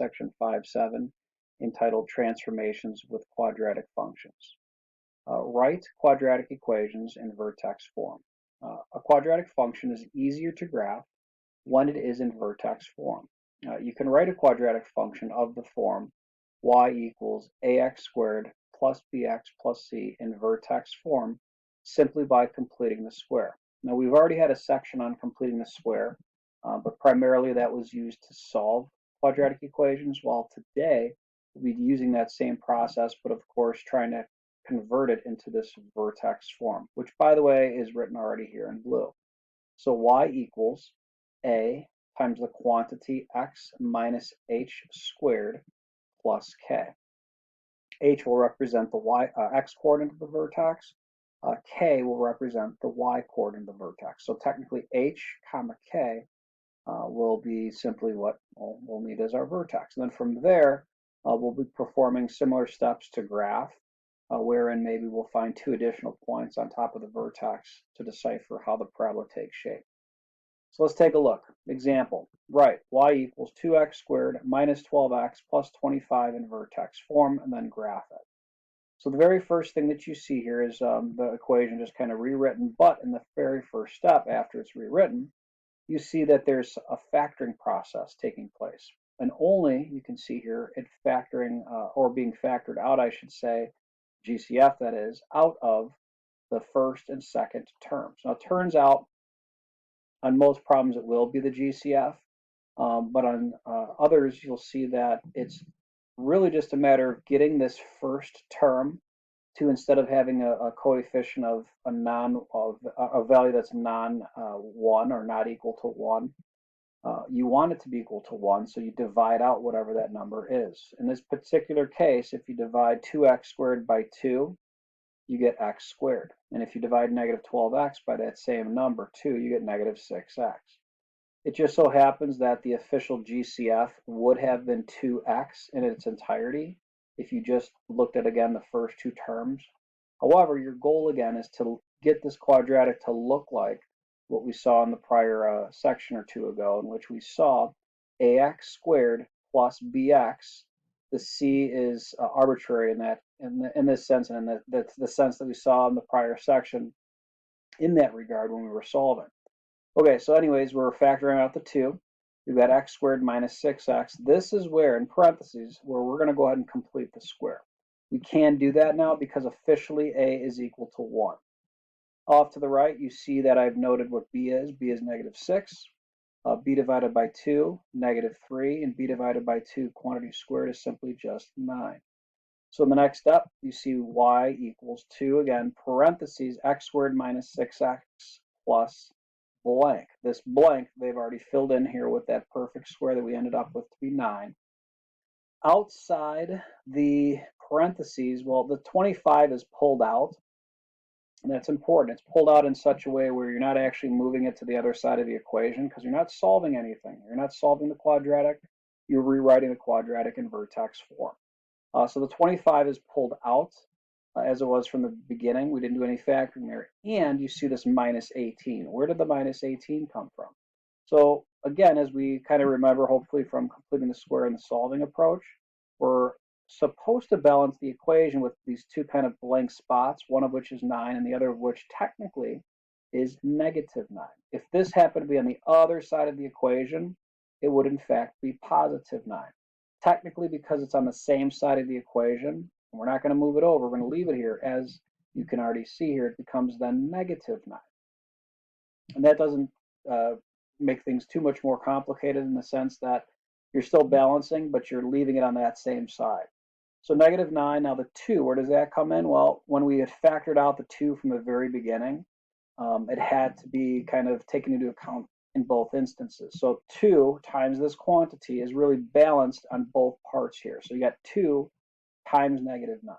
section 5.7, entitled Transformations with Quadratic Functions. Write quadratic equations in vertex form. A quadratic function is easier to graph when it is in vertex form. You can write a quadratic function of the form y equals ax squared plus bx plus c in vertex form simply by completing the square. Now, we've already had a section on completing the square, but primarily that was used to solve quadratic equations, while today we'll be using that same process, but of course trying to convert it into this vertex form, which, by the way, is written already here in blue. So y equals a times the quantity x minus h squared plus k. H will represent the x coordinate of the vertex. K will represent the y coordinate of the vertex. So technically h comma k will be simply what we'll need as our vertex. And then from there, we'll be performing similar steps to graph, wherein maybe we'll find two additional points on top of the vertex to decipher how the parabola takes shape. So let's take a look. Example, right, y equals 2x squared minus 12x plus 25 in vertex form, and then graph it. So the very first thing that you see here is the equation just kind of rewritten, but in the very first step after it's rewritten, you see that there's a factoring process taking place. And only, you can see here, it factoring, or being factored out, I should say, GCF that is, out of the first and second terms. Now it turns out on most problems it will be the GCF, but on others you'll see that it's really just a matter of getting this first term to, instead of having a coefficient of a value that's non 1 or not equal to 1, you want it to be equal to 1, so you divide out whatever that number is. In this particular case, if you divide 2x squared by 2, you get x squared. And if you divide negative 12x by that same number, 2, you get negative 6x. It just so happens that the official GCF would have been 2x in its entirety if you just looked at, again, the first two terms. However, your goal, again, is to get this quadratic to look like what we saw in the prior section or two ago, in which we saw ax squared plus bx. The c is arbitrary in that, in this sense, and that's the sense that we saw in the prior section in that regard when we were solving. Okay, so anyways, we're factoring out the 2. We've got x squared minus 6x. This is where, in parentheses, where we're going to go ahead and complete the square. We can do that now because officially a is equal to 1. Off to the right, you see that I've noted what b is. B is negative 6. B divided by 2, negative 3, and b divided by 2, quantity squared, is simply just 9. So in the next step, you see y equals 2, again, parentheses, x squared minus 6x plus blank. This blank, they've already filled in here with that perfect square that we ended up with to be 9. Outside the parentheses, well, the 25 is pulled out. And that's important. It's pulled out in such a way where you're not actually moving it to the other side of the equation, because you're not solving anything. You're not solving the quadratic. You're rewriting the quadratic in vertex form. So the 25 is pulled out as it was from the beginning. We didn't do any factoring there. And you see this minus 18. Where did the minus 18 come from? So again, as we kind of remember, hopefully from completing the square and the solving approach, we're supposed to balance the equation with these two kind of blank spots, one of which is 9 and the other of which technically is negative 9. If this happened to be on the other side of the equation, it would in fact be positive 9. Technically, because it's on the same side of the equation, we're not going to move it over. We're going to leave it here. As you can already see here, it becomes then negative 9. And that doesn't make things too much more complicated in the sense that you're still balancing, but you're leaving it on that same side. So negative 9, now the 2, where does that come in? Well, when we had factored out the 2 from the very beginning, it had to be kind of taken into account in both instances. So 2 times this quantity is really balanced on both parts here. So you got 2 times negative 9.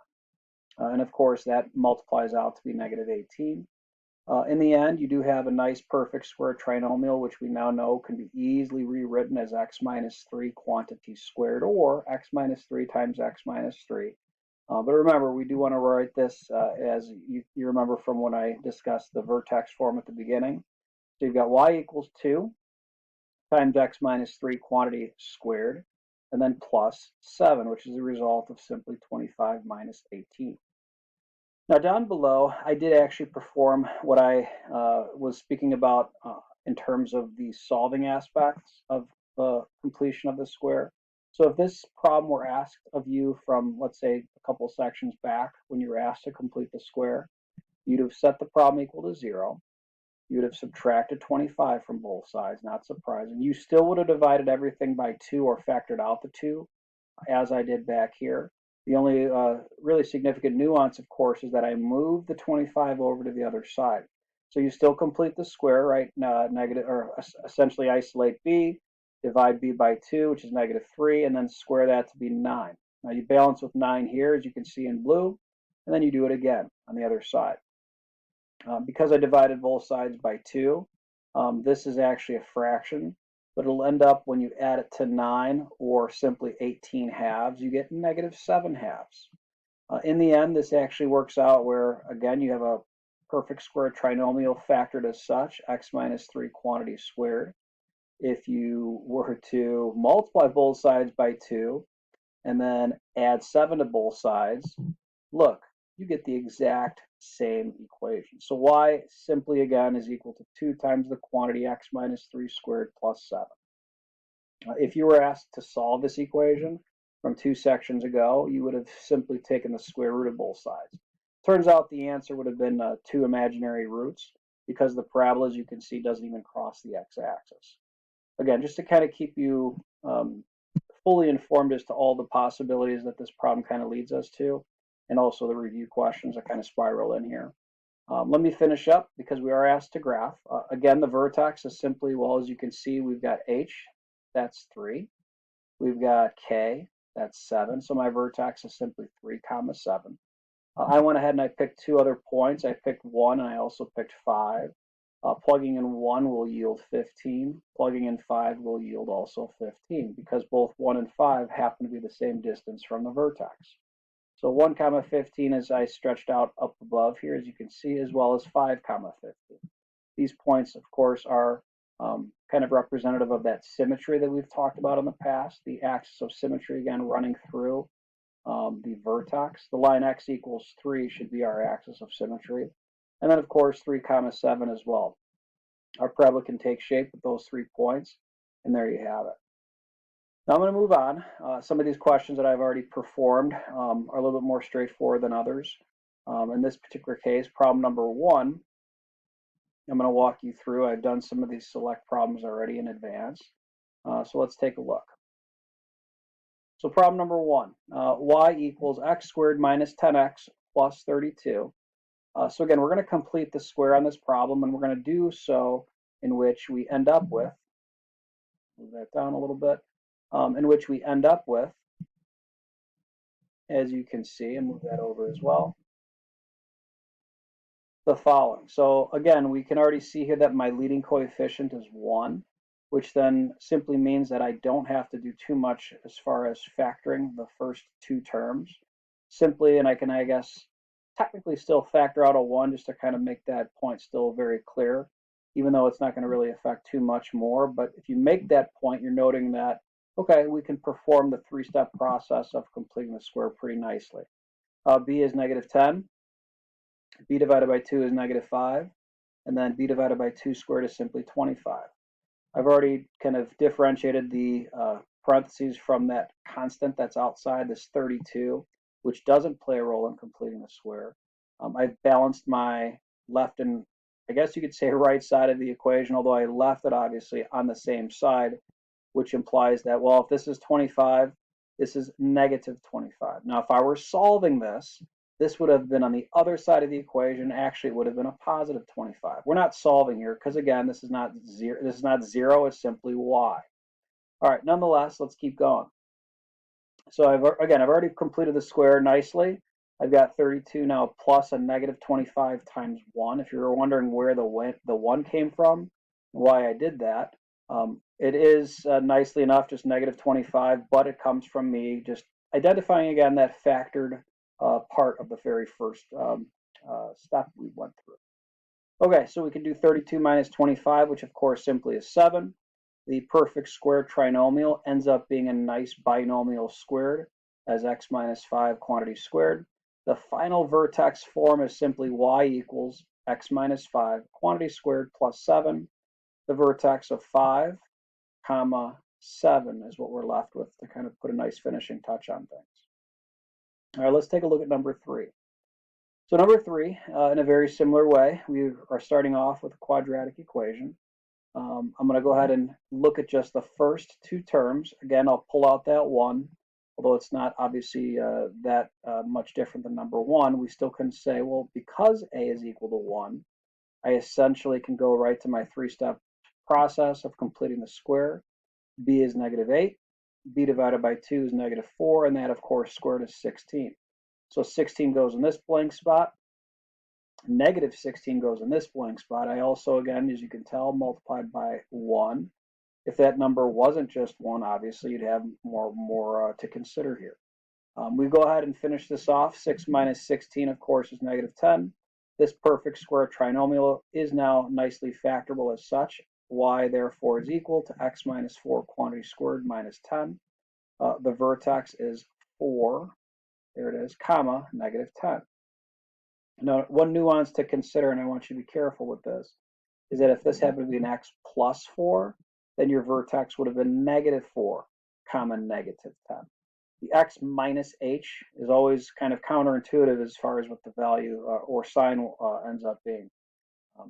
And of course, that multiplies out to be negative 18. In the end, you do have a nice perfect square trinomial, which we now know can be easily rewritten as x minus 3 quantity squared, or x minus 3 times x minus 3. But remember, we do want to write this as you remember from when I discussed the vertex form at the beginning. So you've got y equals 2 times x minus 3 quantity squared. and then plus 7, which is the result of simply 25 minus 18. Now down below, I did actually perform what I was speaking about in terms of the solving aspects of the completion of the square. So if this problem were asked of you from, let's say, a couple sections back when you were asked to complete the square, you'd have set the problem equal to 0. You would have subtracted 25 from both sides, not surprising. You still would have divided everything by 2 or factored out the 2, as I did back here. The only really significant nuance, of course, is that I moved the 25 over to the other side. So you still complete the square, right? Negative, or essentially isolate b, divide b by 2, which is negative 3, and then square that to be 9. Now you balance with 9 here, as you can see in blue, and then you do it again on the other side. Because I divided both sides by 2, this is actually a fraction, but it'll end up when you add it to 9 or simply 18 halves, you get negative 7 halves. In the end, this actually works out where, again, you have a perfect square trinomial factored as such, x minus 3 quantity squared. If you were to multiply both sides by 2 and then add 7 to both sides, look, you get the exact same equation. So y simply again is equal to 2 times the quantity x minus 3 squared plus 7. If you were asked to solve this equation from 2 sections ago, you would have simply taken the square root of both sides. Turns out the answer would have been 2 imaginary roots because the parabola, as you can see, doesn't even cross the x-axis. Again, just to kind of keep you fully informed as to all the possibilities that this problem kind of leads us to, and also the review questions that kind of spiral in here. Let me finish up because we are asked to graph. Again, the vertex is simply, well, as you can see, we've got h, that's 3. We've got k, that's 7. So my vertex is simply 3 comma 7. I went ahead and I picked 2 other points. I picked 1 and I also picked 5. Plugging in 1 will yield 15. Plugging in 5 will yield also 15 because both 1 and 5 happen to be the same distance from the vertex. So 1 comma 15 is I stretched out up above here, as you can see, as well as 5 comma 15. These points, of course, are kind of representative of that symmetry that we've talked about in the past, the axis of symmetry, again, running through the vertex. The line x equals 3 should be our axis of symmetry. And then, of course, 3 comma 7 as well. Our parabola can take shape with those 3 points, and there you have it. Now I'm going to move on. Some of these questions that I've already performed are a little bit more straightforward than others. In this particular case, problem number 1, I'm going to walk you through. I've done some of these select problems already in advance. So let's take a look. So problem number 1, y equals x squared minus 10x plus 32. So again, we're going to complete the square on this problem, and we're going to do so in which we end up with, move that down a little bit, in which we end up with, as you can see, and move that over as well, the following. So again, we can already see here that my leading coefficient is 1, which then simply means that I don't have to do too much as far as factoring the first 2 terms. Simply, and I can, I guess, technically still factor out a 1 just to kind of make that point still very clear, even though it's not going to really affect too much more. But if you make that point, you're noting that, okay, we can perform the 3-step process of completing the square pretty nicely. B is negative 10. B divided by 2 is negative 5. And then B divided by 2 squared is simply 25. I've already kind of differentiated the parentheses from that constant that's outside, this 32, which doesn't play a role in completing the square. I've balanced my left and, I guess you could say, right side of the equation, although I left it obviously on the same side, which implies that, well, if this is 25, this is negative 25. Now, if I were solving this, this would have been on the other side of the equation. Actually, it would have been a positive 25. We're not solving here because, again, this is not 0. This is not 0. It's simply y. All right. Nonetheless, let's keep going. So I've already completed the square nicely. I've got 32 now plus a negative 25 times 1. If you're wondering where the 1 came from, why I did that, it is nicely enough just negative 25, but it comes from me just identifying again that factored part of the very first step we went through. Okay, so we can do 32 minus 25, which of course simply is 7. the perfect square trinomial ends up being a nice binomial squared as x minus 5 quantity squared. The final vertex form is simply y equals x minus 5 quantity squared plus 7. The vertex of 5, comma 7 is what we're left with to kind of put a nice finishing touch on things. All right, let's take a look at number 3. So number 3, in a very similar way, we are starting off with a quadratic equation. I'm going to go ahead and look at just the first two terms. Again, I'll pull out that 1, although it's not obviously that much different than number 1. We still can say, well, because a is equal to 1, I essentially can go right to my 3-step process of completing the square. B is -8, b divided by 2 is -4, and that, of course, squared is 16. So 16 goes in this blank spot. -16 goes in this blank spot. I also, again, as you can tell, multiplied by 1. If that number wasn't just 1, obviously, you'd have more to consider here. We go ahead and finish this off. 6 minus 16, of course, is -10. This perfect square trinomial is now nicely factorable as such. Y, therefore, is equal to x minus 4 quantity squared minus 10. The vertex is 4. There it is, comma, -10. Now, one nuance to consider, and I want you to be careful with this, is that if this happened to be an x plus 4, then your vertex would have been -4, comma, -10. The x minus h is always kind of counterintuitive as far as what the value or sign ends up being.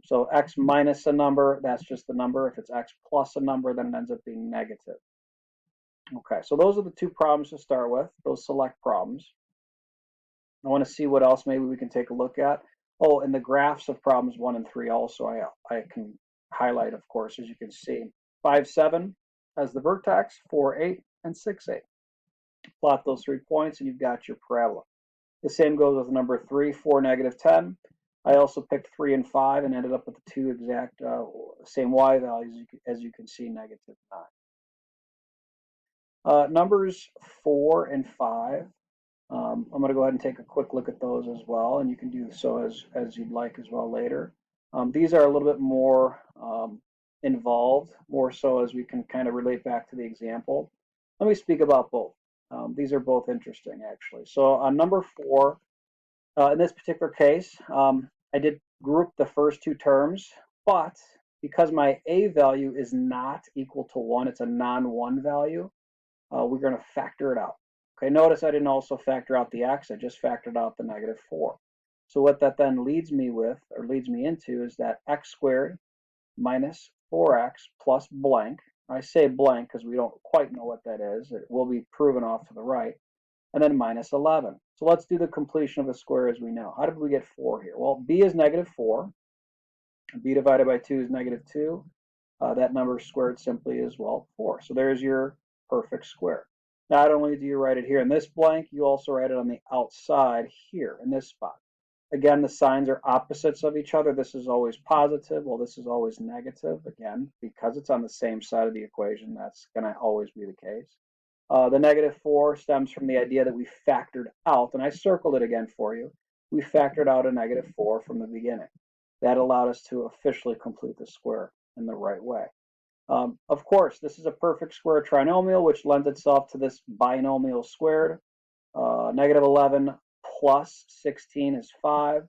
So x minus a number, that's just the number. If it's x plus a number, then it ends up being negative. Okay, so those are the two problems to start with, those select problems. I want to see what else maybe we can take a look at. Oh, and the graphs of problems 1 and 3 also I can highlight, of course, as you can see. 5, 7 as the vertex, 4, 8, and 6, 8. Plot those 3 points and you've got your parabola. The same goes with number 3, 4, -10. I also picked 3 and 5 and ended up with the two exact same y values as you can see, -9. Numbers 4 and 5. I'm going to go ahead and take a quick look at those as well, and you can do so as you'd like as well later. These are a little bit more involved, more so as we can kind of relate back to the example. Let me speak about both. These are both interesting, actually. So on number 4, in this particular case, I did group the first two terms, but because my a value is not equal to 1, it's a non-1 value, we're going to factor it out. Okay, notice I didn't also factor out the x, I just factored out the -4. So what that then leads me into is that x squared minus 4x plus blank. I say blank because we don't quite know what that is. It will be proven off to the right. And then minus 11. So let's do the completion of a square as we know. How did we get 4 here? Well, b is -4. b divided by 2 is -2. That number squared simply is, well, 4. So there's your perfect square. Not only do you write it here in this blank, you also write it on the outside here in this spot. Again, the signs are opposites of each other. This is always positive, well, this is always negative. Again, because it's on the same side of the equation, that's going to always be the case. The -4 stems from the idea that we factored out, and I circled it again for you. We factored out a -4 from the beginning. That allowed us to officially complete the square in the right way. Of course, this is a perfect square trinomial, which lends itself to this binomial squared. -11 plus 16 is 5.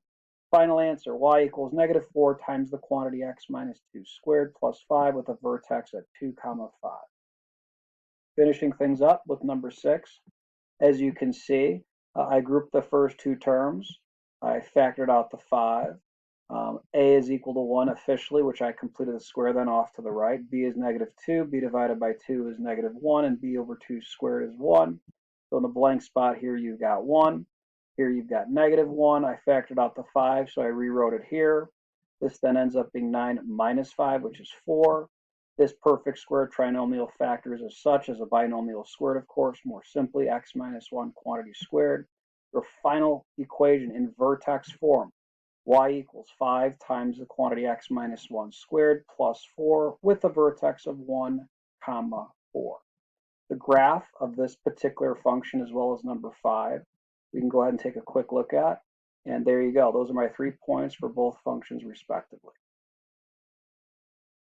Final answer, y equals -4 times the quantity x minus 2 squared plus 5 with a vertex at 2, 5. Finishing things up with number 6. As you can see, I grouped the first two terms. I factored out the 5. A is equal to 1 officially, which I completed the square then off to the right. B is -2. B divided by 2 is -1, and b over 2 squared is 1. So in the blank spot here, you've got 1. Here you've got -1. I factored out the 5, so I rewrote it here. This then ends up being 9 minus 5, which is 4. This perfect square trinomial factors as such as a binomial squared, of course, more simply, x minus 1 quantity squared. Your final equation in vertex form, y equals 5 times the quantity x minus 1 squared plus 4 with a vertex of 1, 4. The graph of this particular function as well as number 5, we can go ahead and take a quick look at. And there you go. Those are my 3 points for both functions respectively.